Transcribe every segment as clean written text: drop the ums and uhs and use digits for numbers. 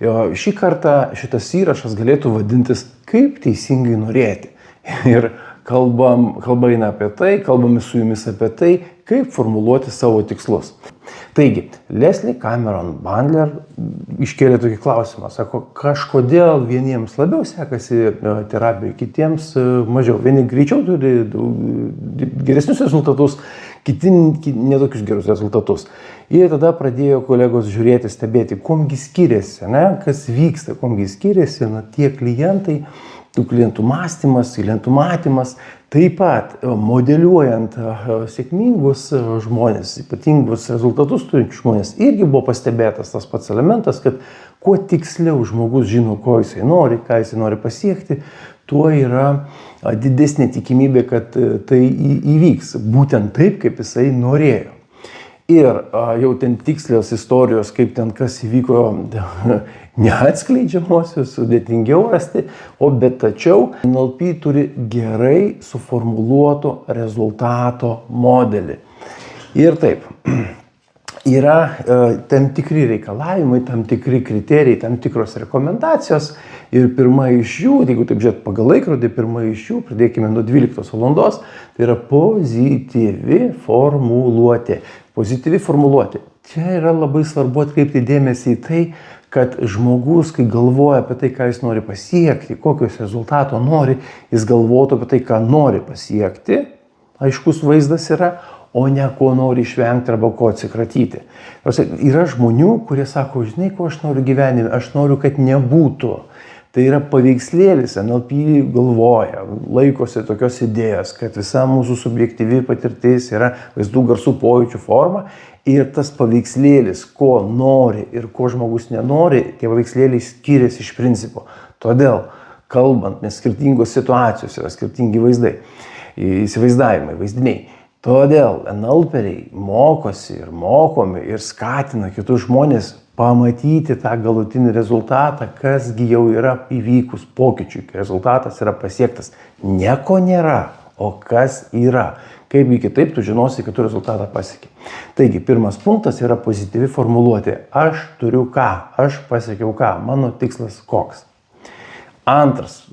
Šį kartą šitas įrašas galėtų vadintis "Kaip teisingai norėti". Ir kalba eina apie tai, kalbame su jumis apie tai, kaip formuluoti savo tikslus. Taigi, Leslie Cameron Bandler iškėlė tokį klausimą. Sako, kažkodėl vieniems labiau sekasi terapija, kitiems mažiau. Vieni greičiau turi geresnius rezultatus, kiti netokius gerus rezultatus. Ir tada pradėjo kolegos žiūrėti, stebėti, kuomgi skiriasi, kas vyksta, kuomgi skiriasi tie klientai, tų klientų mąstymas, klientų matymas. Taip pat modeliuojant sėkmingus žmonės, ypatingus rezultatus turinčius žmonės, irgi buvo pastebėtas tas pats elementas, kad kuo tiksliau žmogus žino, ko jisai nori, ką jisai nori pasiekti, tuo yra didesnė tikimybė, kad tai įvyks būtent taip, kaip jisai norėjo. Ir jau ten tikslios istorijos, kaip ten kas įvyko, neatskleidžiamosios, sudėtingiau rasti, bet tačiau NLP turi gerai suformuluoto rezultato modelį. Ir taip, yra tam tikri reikalavimai, tam tikri kriterijai, tam tikros rekomendacijos. Ir pirma iš jų, jeigu taip žiūrėt pagal laikrodį, pirma iš jų, pradėkime nuo 12 valandos, tai yra pozityvi formuluotė. Pozityvi formuluotė. Čia yra labai svarbu atkreipti dėmesį į tai, kad žmogus, kai galvoja apie tai, ką jis nori pasiekti, kokios rezultato nori, jis galvotų apie tai, ką nori pasiekti, aiškus vaizdas yra, o ne ko nori išvengti arba ko atsikratyti. Yra žmonių, kurie sako, žinai, ko aš noriu gyvenime, aš noriu, kad nebūtų. Tai yra paveikslėlis, NLP galvoja, laikosi tokios idėjos, kad visa mūsų subjektyvi patirtis yra vaizdų, garsų, pojūčių forma ir tas paveikslėlis, ko nori ir ko žmogus nenori, tie paveikslėliai skiriasi iš principo. Todėl, kalbant, nes skirtingos situacijos yra skirtingi vaizdai, įsivaizdavimai, vaizdiniai. Todėl NLPeriai mokosi ir mokomi ir skatina kitus žmonės pamatyti tą galutinį rezultatą, kasgi jau yra įvykus pokyčiui, kai rezultatas yra pasiektas. Nieko nėra, o kas yra. Kaipgi kitaip tu žinosi, kad tu rezultatą pasiekei. Taigi, pirmas punktas yra pozityvi formuluotė. Aš turiu ką, aš pasiekiau ką, mano tikslas koks. Antras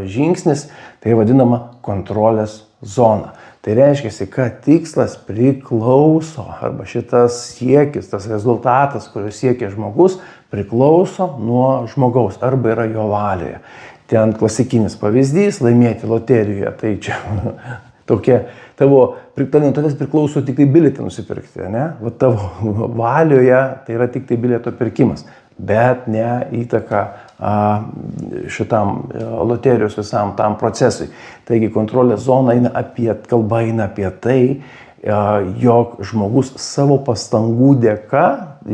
žingsnis, tai vadinama kontrolės zona. Tai reiškia, kad tikslas priklauso, arba šitas siekis, tas rezultatas, kurio siekia žmogus, priklauso nuo žmogaus, arba yra jo valioje. Ten klasikinis pavyzdys, laimėti loterijoje, tai čia tokia, tavęs priklauso tik tai bilietą nusipirkti, ne? Va tavo valioje tai yra tik tai bilieto pirkimas, bet ne įtaka šitam loterijos visam tam procesui. Taigi kontrolės zona kalba eina apie tai, jog žmogus savo pastangų dėka,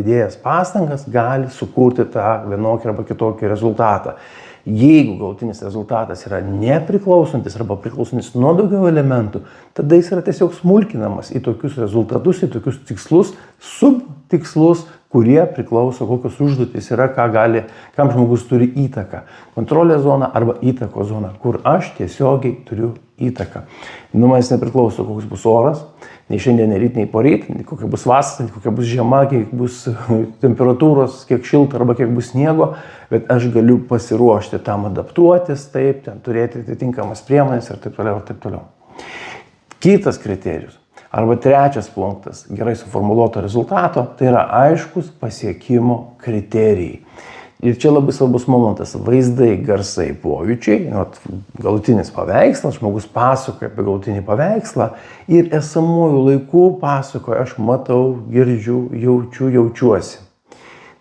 įdėjęs pastangas, gali sukurti tą vienokį arba kitokį rezultatą. Jeigu galutinis rezultatas yra nepriklausantis arba priklausantis nuo daugiau elementų, tada jis yra tiesiog smulkinamas į tokius rezultatus, į tokius tikslus, subtikslus, kurie priklauso, kokios užduotys yra, kam žmogus turi įtaką. Kontrolės zona arba įtakos zona, kur aš tiesiogiai turiu įtaką. Nuo manęs nepriklauso, koks bus oras, nei šiandien, nei ryt, nei poryt, kokia bus vasara, kokia bus žiema, kiek bus temperatūros, kiek šilta arba kiek bus sniego, bet aš galiu pasiruošti tam adaptuotis, taip, ten turėti atitinkamas priemonės ir taip toliau, ir taip toliau. Kitas kriterijus. Arba trečias punktas gerai suformuluoto rezultato, tai yra aiškus pasiekimo kriterijai. Ir čia labai svarbus momentas - vaizdai, garsai, pojūčiai, galutinis paveikslas, žmogus pasakoja apie galutinį paveikslą ir esamuoju laiku pasakoja, aš matau, girdžiu, jaučiuosi.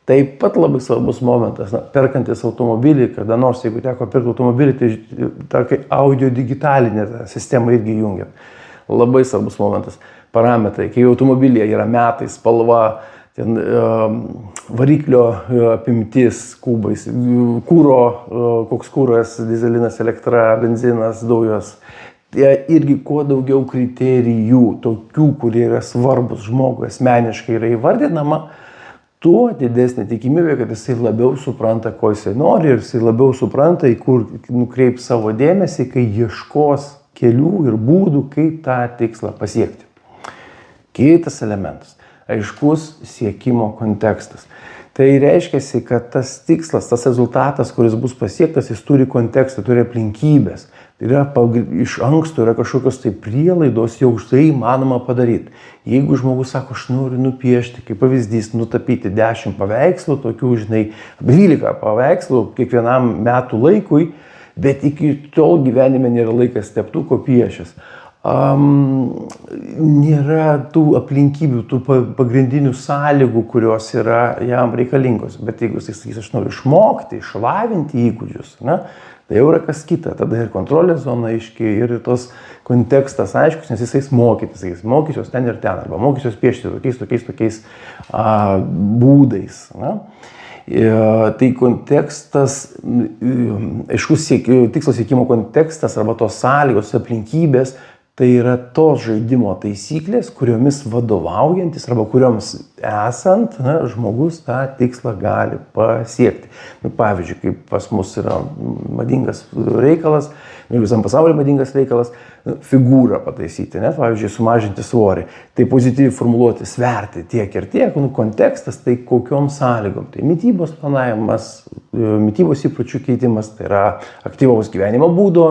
Taip pat labai svarbus momentas, perkantis automobilį, kada nors, jeigu teko pirkti automobilį, tai tokia audio digitalinė sistema irgi jungia. Labai svarbus momentas. Parametrai, kai automobilyje yra metai, spalva, ten, variklio apimtis kubais, kūro, koks kūras, dizelinas, elektra, benzinas, dujos. Irgi kuo daugiau kriterijų, tokių, kurie yra svarbus žmogui asmeniškai yra įvardinama, tuo didesnė tikimybė, kad jisai labiau supranta, ko jisai nori ir jisai labiau supranta, į kur nukreips savo dėmesį, kai ieškos kelių ir būdų, kaip tą tikslą pasiekti. Kitas elementas - aiškus siekimo kontekstas. Tai Tai reiškia, kad tas tikslas, tas rezultatas, kuris bus pasiektas, jis turi kontekstą, turi aplinkybės. Tai yra iš anksto yra kažkokios tai prielaidos, jau tai įmanoma padaryti. Jeigu žmogus sako, aš noriu nupiešti, kaip pavyzdys, nutapyti 10 paveikslų, tokių, 12 paveikslų kiekvienam metų laikui, bet iki tol gyvenime nėra laikas teptuko piešęs. Nėra tų aplinkybių, tų pagrindinių sąlygų, kurios yra jam reikalingos. Bet jeigu jis sakys, aš noriu išmokti, išlavinti įgūdžius, tai jau yra kas kita. Tada ir kontrolės zona aiški, ir tos kontekstas aiškus, nes jisai mokytis, mokysiuos ten ir ten, arba mokysiuos piešti tokiais būdais. Tai kontekstas, aiškus tikslo siekimo kontekstas arba tos sąlygos, aplinkybės, tai yra tos žaidimo taisyklės, kuriomis vadovaujantis arba kurioms esant, žmogus tą tikslą gali pasiekti. Pavyzdžiui, kaip pas mus yra madingas reikalas, visam pasaulyje madingas reikalas, figūrą pataisyti, pavyzdžiui, sumažinti svorį. Tai pozityviai formuluoti, sverti tiek ir tiek, kontekstas, tai kokiom sąlygom. Tai mitybos planavimas, mitybos įpročių keitimas, tai yra aktyvaus gyvenimo būdo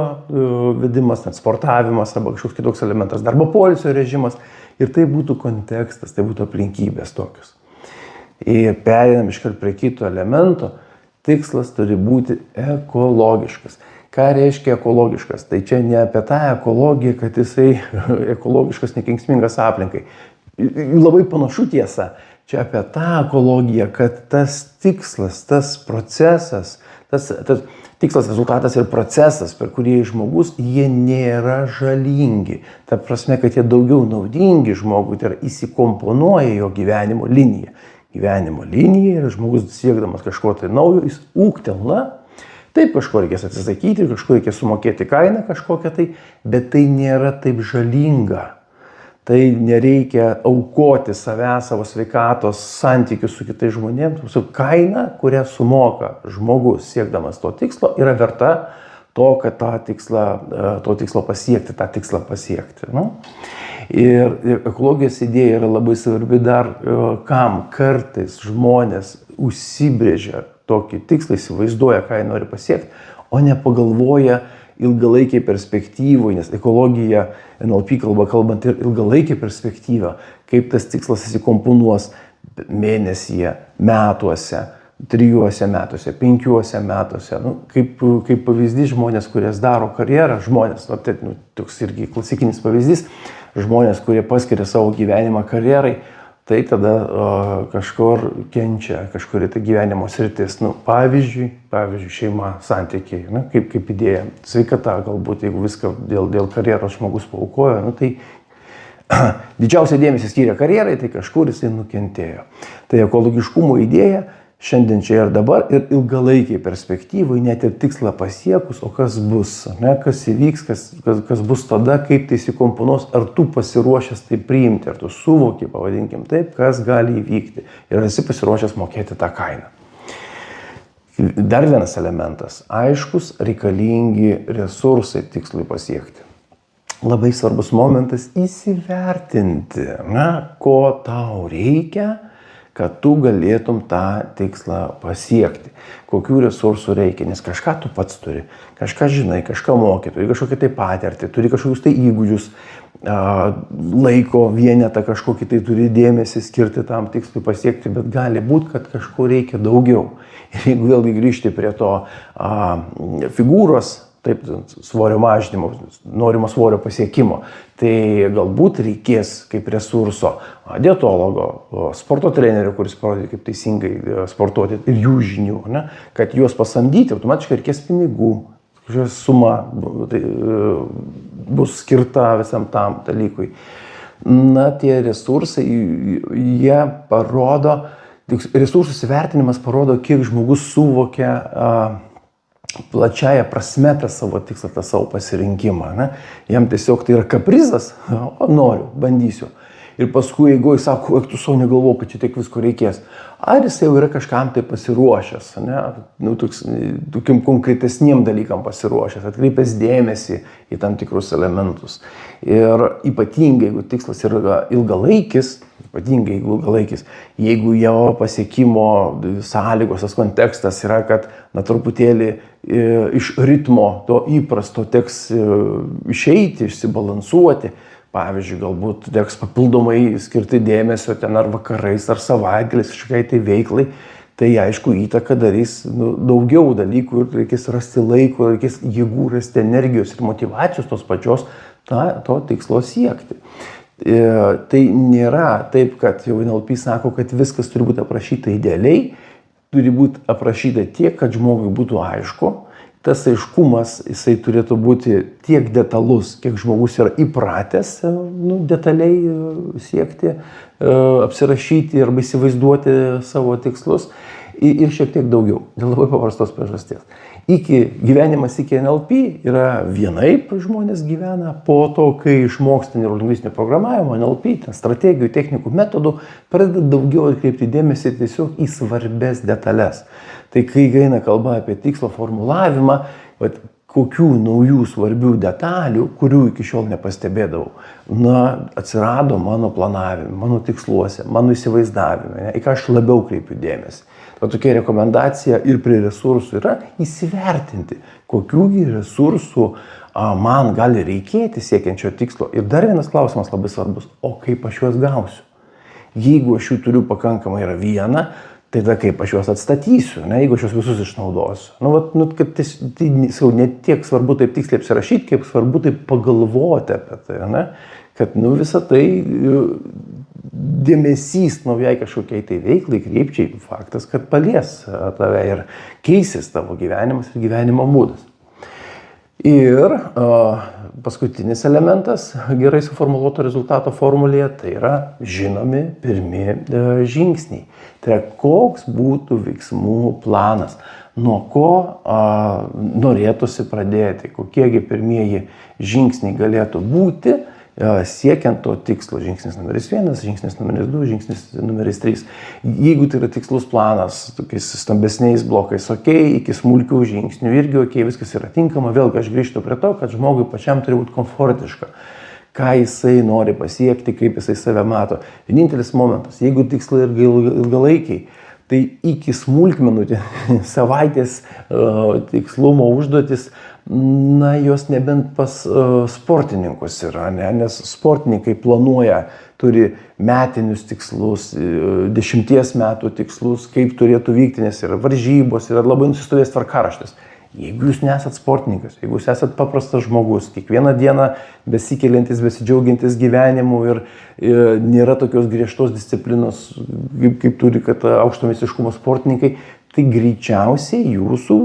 vedimas, sportavimas arba kažkoks kitoks elementas, darbo poilsio režimas. Ir tai būtų kontekstas, tai būtų aplinkybės tokios. Ir pereinam iškart prie kito elemento, tikslas turi būti ekologiškas. Ką reiškia ekologiškas? Tai čia ne apie tą ekologiją, kad jisai ekologiškas, nekenksmingas aplinkai. Labai panašu tiesa. Čia apie tą ekologiją, kad tas tikslas, tas procesas, tas tikslas, rezultatas ir procesas, per kurį žmogus, jie nėra žalingi. Ta prasme, kad jie daugiau naudingi žmogui, tai yra įsikomponuoja jo gyvenimo liniją. Gyvenimo linija ir žmogus siekdamas kažko tai naujo, jis ūgtelna. Taip, kažko reikės atsisakyti, kažko reikės sumokėti kainą kažkokią tai, bet tai nėra taip žalinga. Tai nereikia aukoti savęs, savo sveikatos, santykius su kitais žmonėmis. Kaina, kurią sumoka žmogus siekdamas to tikslo, yra verta to, kad to tikslo pasiekti. Ir ekologijos idėja yra labai svarbi dar, kam kartais žmonės užsibrėžia tokį tikslą, įsivaizduoja, ką jie nori pasiekti, o nepagalvoja ilgalaikiai perspektyvai, nes ekologija, NLP kalbant ir ilgalaikiai perspektyva, kaip tas tikslas įsikomponuos mėnesyje, metuose, 3 metuose, 5 metuose. Kaip pavyzdys žmonės, kurie daro karjerą, toks irgi klasikinis pavyzdys, žmonės, kurie paskiria savo gyvenimą karjerai, tai tada kažkur kenčia, kažkuri tai gyvenimo sritis. Pavyzdžiui, šeima, santykiai, kaip idėja. Sveikata galbūt, jeigu viską dėl karjeros žmogus paaukojo, tai didžiausia dėmesį skyrė karjerai, tai kažkur jisai nukentėjo. Tai ekologiškumo idėja šiandien čia ir dabar ir ilgalaikiai perspektyvai, net ir tikslą pasiekus, o kas bus, kas įvyks, kas bus tada, kaip tai įsikomponuos, ar tu pasiruošęs tai priimti, ar tu suvoki, pavadinkim taip, kas gali įvykti ir esi pasiruošęs mokėti tą kainą. Dar vienas elementas, aiškus, reikalingi resursai tikslui pasiekti. Labai svarbus momentas įsivertinti, ko tau reikia, kad tu galėtum tą tikslą pasiekti. Kokių resursų reikia, nes kažką tu pats turi, kažką žinai, kažką moki, turi kažkokią tai patirtį, turi kažkokius tai įgūdžius, laiko vienetą kažkokį tai turi dėmesį skirti tam tikslui pasiekti, bet gali būti, kad kažko reikia daugiau. Ir jeigu vėlgi grįžti prie to figūros, taip, svorio mažinimo, norimo svorio pasiekimo, tai galbūt reikės kaip resurso dietologo, sporto trenerio, kuris parodė, kaip teisingai sportuoti ir jų žinių, kad juos pasamdyti, automatiškai reikės pinigų, kažkokia suma bus skirta visam tam dalykui. Tie resursai, jie parodo, resursų įvertinimas parodo, kiek žmogus suvokia plačiaja prasme tą savo tikslą, tą savo pasirinkimą. Jam tiesiog tai yra kaprizas, noriu, bandysiu. ir paskui, jeigu jis sako, tu savo negalvoji, kad čia tiek visko reikės. Ar jis jau yra kažkam tai pasiruošęs, ne? Nu, tokiam konkretesniem dalykam pasiruošęs, atkreipęs dėmesį į tam tikrus elementus. Ir ypatingai, jeigu tikslas yra ilgalaikis, jeigu jo pasiekimo sąlygos, tas kontekstas yra, kad truputėlį iš ritmo to įprasto teks išeiti, išsibalansuoti. Pavyzdžiui, galbūt teks papildomai skirti dėmesio ten ar vakarais, ar savaitgaliais kažkokiai tai veiklai, tai aišku įtaką darys daugiau dalykų ir reikės rasti laiko, reikės jėgų, rasti energijos ir motyvacijos tos pačios to tikslo siekti. Tai nėra taip, kad jau NLP sako, kad viskas turi būti aprašyta idealiai, turi būti aprašyta tiek, kad žmogui būtų aišku. Tas aiškumas, jisai turėtų būti tiek detalus, kiek žmogus yra įpratęs detaliai siekti, apsirašyti arba įsivaizduoti savo tikslus ir šiek tiek daugiau, dėl labai paprastos priežasties. Gyvenimas iki NLP yra vienaip žmonės gyvena, po to, kai išmoksta neurolingvistinio programavimo, NLP, strategijų, technikų, metodų, pradeda daugiau atkreipti dėmesį tiesiog į svarbes detalės. Tai kai eina kalba apie tikslo formulavimą, kokių naujų svarbių detalių, kurių iki šiol nepastebėdavau, atsirado mano planavime, mano tiksluose, mano įsivaizdavime, į ką aš labiau kreipiu dėmesį. Tokia rekomendacija ir prie resursų yra įsivertinti, kokių resursų man gali reikėti siekiančio tikslo. Ir dar vienas klausimas labai svarbus, o kaip aš juos gausiu? Jeigu aš jų turiu pakankamai yra viena, tai tada kaip aš juos atstatysiu, jeigu aš juos visus išnaudosiu. Kad tai ne tiek svarbu taip tiksliai apsirašyti, kaip svarbu taip pagalvoti apie tai, kad visą tai dėmesys naujai kažkokiai tai veiklai, krypčiai, faktas, kad palies tave ir keisis tavo gyvenimas ir gyvenimo būdas. Ir paskutinis elementas gerai suformuluoto rezultato formulėje, tai yra žinomi pirmi žingsniai. Tai yra, koks būtų veiksmų planas, nuo ko norėtųsi pradėti, kokiegi pirmieji žingsniai galėtų būti, siekiant to tikslo. Žingsnis numeris 1, žingsnis numeris 2, žingsnis numeris 3. Jeigu tai yra tikslus planas, tokiais stambesniais blokais, iki smulkių žingsnių irgi viskas yra tinkama, vėlgi aš grįžtu prie to, kad žmogui pačiam turi būti komfortiška. Ką jisai nori pasiekti, kaip jisai save mato. Vienintelis momentas, jeigu tikslai ilgalaikiai, tai iki smulkmenų savaitės tikslumo užduotis, jos nebent pas sportininkus yra, nes sportininkai planuoja, turi metinius tikslus, 10 metų tikslus, kaip turėtų vykti, nes yra varžybos, yra labai nusistovėjęs tvarkaraštis. Jeigu jūs nesat sportininkas, jeigu jūs esat paprastas žmogus, kiekvieną dieną besikeliantis, besidžiaugiantis gyvenimu ir nėra tokios griežtos disciplinos, kaip turi kad aukšto meistriškumo sportininkai, tai greičiausiai jūsų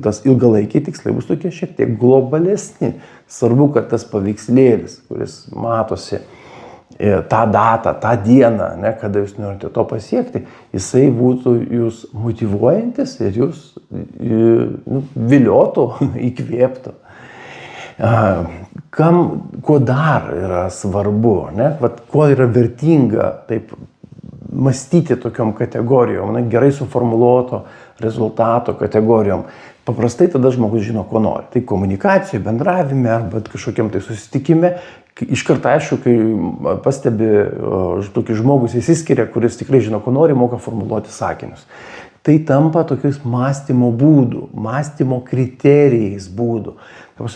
tas ilgalaikiai tikslai bus tokie šiek tiek globalesni. Svarbu, kad tas paveikslėlis, kuris matosi tą datą, tą dieną, kada jūs norite to pasiekti, jisai būtų jūs motyvuojantis ir jūs viliotų, įkvėptų. Kuo dar yra svarbu, kuo yra vertinga taip mąstyti tokiom kategorijom, gerai suformuluoto rezultato kategorijom. Paprastai tada žmogus žino, ko nori. Tai komunikacijoje, bendravime arba kažkokiam tai susitikime. Iškart aišku, kai pastebi tokį žmogus įsiskiria, kuris tikrai žino, ko nori, moka formuluoti sakinius. Tai tampa tokiais mąstymo būdų, mąstymo kriterijais būdų.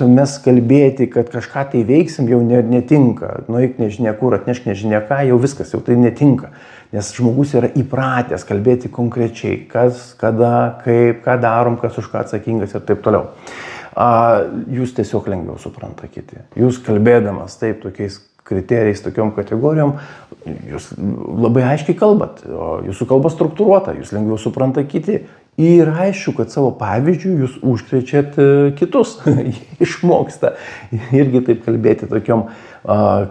Mes kalbėti, kad kažką tai veiksim, jau netinka. Nueik nežinia kur, atnešk nežinia ką, jau viskas, jau tai netinka. Nes žmogus yra įpratęs kalbėti konkrečiai, kas, kada, kaip, ką darom, kas už ką atsakingas ir taip toliau. Jūs tiesiog lengviau supranta kiti. Jūs kalbėdamas taip tokiais kriterijais, tokiom kategorijom, jūs labai aiškiai kalbat, jūsų kalba struktūruota, jūs lengviau supranta kiti. Ir aišku, kad savo pavyzdžių jūs užkrečiat kitus, išmoksta irgi taip kalbėti tokiom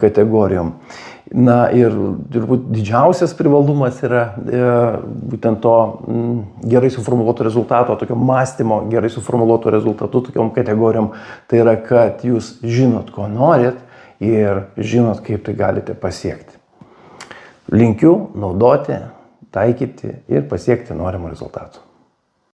kategorijom. Ir turbūt didžiausias privalumas yra būtent to gerai suformuluoto rezultato, tokio mąstymo gerai suformuluoto rezultatų tokiom kategorijom. Tai yra, kad jūs žinot, ko norit ir žinot, kaip tai galite pasiekti. Linkiu naudoti, taikyti ir pasiekti norimų rezultatų.